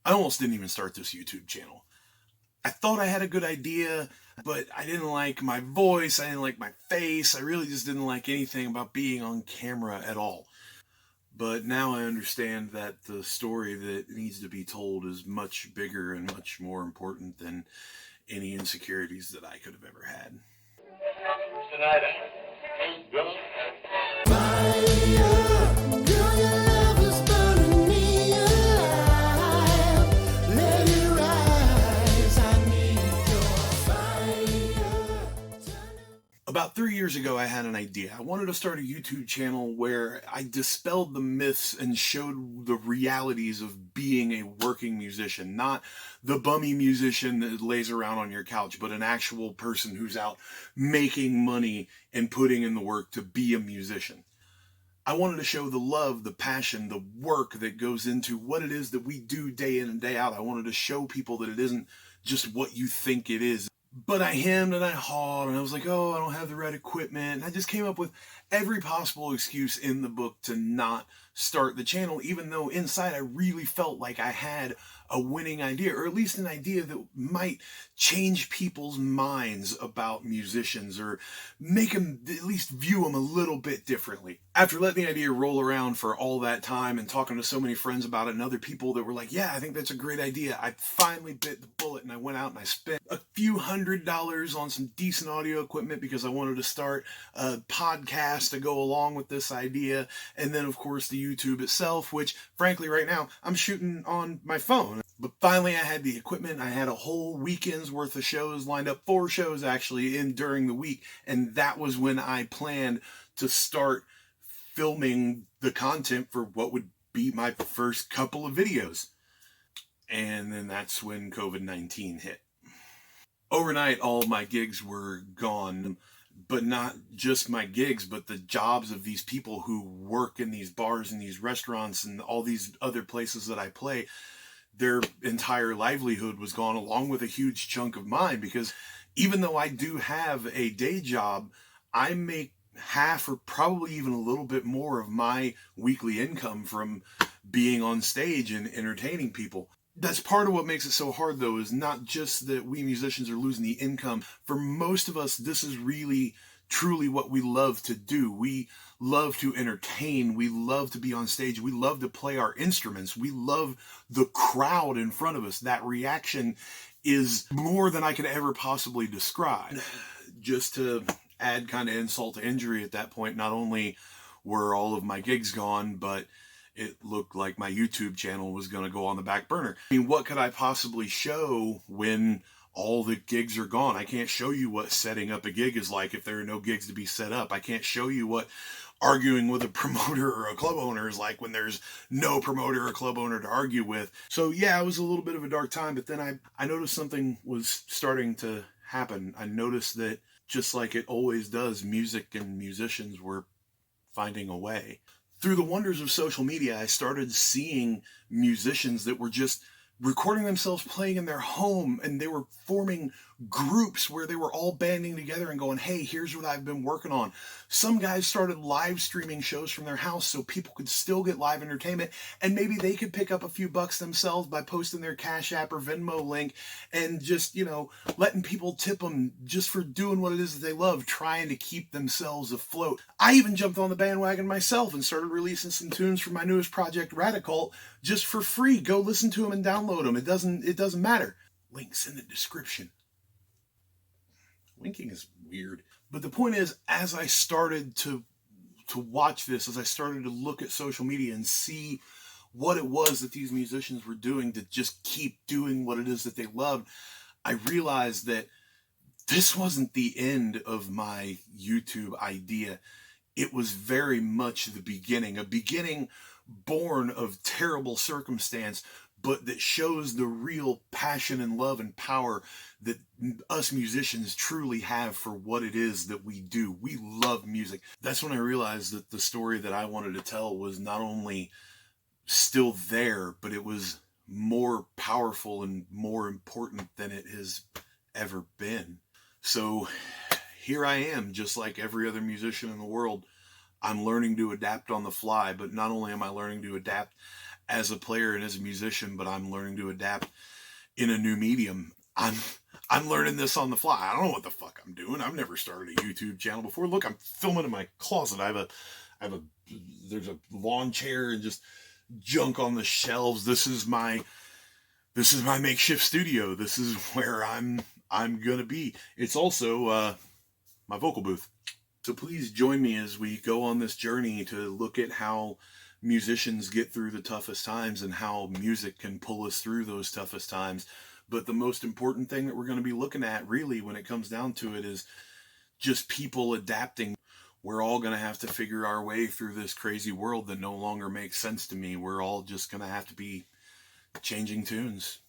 I almost didn't even start this YouTube channel. I thought I had a good idea, but I didn't like my voice, I didn't like my face, I really just didn't like anything about being on camera at all. But now I understand that the story that needs to be told is much bigger and much more important than any insecurities that I could have ever had. Tonight, About 3 years ago, I had an idea. I wanted to start a YouTube channel where I dispelled the myths and showed the realities of being a working musician. Not the bummy musician that lays around on your couch, but an actual person who's out making money and putting in the work to be a musician. I wanted to show the love, the passion, the work that goes into what it is that we do day in and day out. I wanted to show people that it isn't just what you think it is. But I hemmed and I hawed, and I was like, oh, I don't have the right equipment. And I just came up with every possible excuse in the book to not start the channel, even though inside I really felt like I had a winning idea, or at least an idea that might change people's minds about musicians, or make them at least view them a little bit differently. After letting the idea roll around for all that time and talking to so many friends about it and other people that were like, yeah, I think that's a great idea, I finally bit the bullet and I went out and I spent a few $100s on some decent audio equipment because I wanted to start a podcast to go along with this idea. And then, of course, the YouTube itself, which, frankly, right now, I'm shooting on my phone. But finally, I had the equipment. I had a whole weekend's worth of shows lined up, 4 shows actually, during the week. And that was when I planned to start filming the content for what would be my first couple of videos. And then that's when COVID-19 hit. Overnight, all my gigs were gone, but not just my gigs, but the jobs of these people who work in these bars and these restaurants and all these other places that I play. Their entire livelihood was gone, along with a huge chunk of mine, because even though I do have a day job, I make half or probably even a little bit more of my weekly income from being on stage and entertaining people. That's part of what makes it so hard, though, is not just that we musicians are losing the income. For most of us, this is really, truly what we love to do. We love to entertain. We love to be on stage. We love to play our instruments. We love the crowd in front of us. That reaction is more than I could ever possibly describe. Just to add kind of insult to injury at that point, not only were all of my gigs gone, but it looked like my YouTube channel was going to go on the back burner. I mean, what could I possibly show when all the gigs are gone? I can't show you what setting up a gig is like if there are no gigs to be set up. I can't show you what arguing with a promoter or a club owner is like when there's no promoter or club owner to argue with. So yeah, it was a little bit of a dark time, but then I noticed something was starting to happen. I noticed that just like it always does, music and musicians were finding a way. Through the wonders of social media, I started seeing musicians that were just recording themselves playing in their home, and they were forming groups where they were all banding together and going, hey, here's what I've been working on. Some guys started live streaming shows from their house so people could still get live entertainment, and maybe they could pick up a few bucks themselves by posting their Cash App or Venmo link and just, letting people tip them just for doing what it is that they love, trying to keep themselves afloat. I even jumped on the bandwagon myself and started releasing some tunes from my newest project, Radicult, just for free. Go listen to them and download them. It doesn't matter. Links in the description. Linking is weird. But the point is, as I started to watch this, as I started to look at social media and see what it was that these musicians were doing to just keep doing what it is that they loved, I realized that this wasn't the end of my YouTube idea. It was very much the beginning, a beginning born of terrible circumstance, but that shows the real passion and love and power that us musicians truly have for what it is that we do. We love music. That's when I realized that the story that I wanted to tell was not only still there, but it was more powerful and more important than it has ever been. So here I am, just like every other musician in the world. I'm learning to adapt on the fly, but not only am I learning to adapt as a player and as a musician, but I'm learning to adapt in a new medium. I'm learning this on the fly. I don't know what the fuck I'm doing. I've never started a YouTube channel before. Look, I'm filming in my closet. There's a lawn chair and just junk on the shelves. This is my makeshift studio. This is where I'm gonna be. It's also my vocal booth. So please join me as we go on this journey to look at how musicians get through the toughest times and how music can pull us through those toughest times. But the most important thing that we're going to be looking at, really, when it comes down to it, is just people adapting. We're all going to have to figure our way through this crazy world that no longer makes sense to me. We're all just going to have to be changing tunes.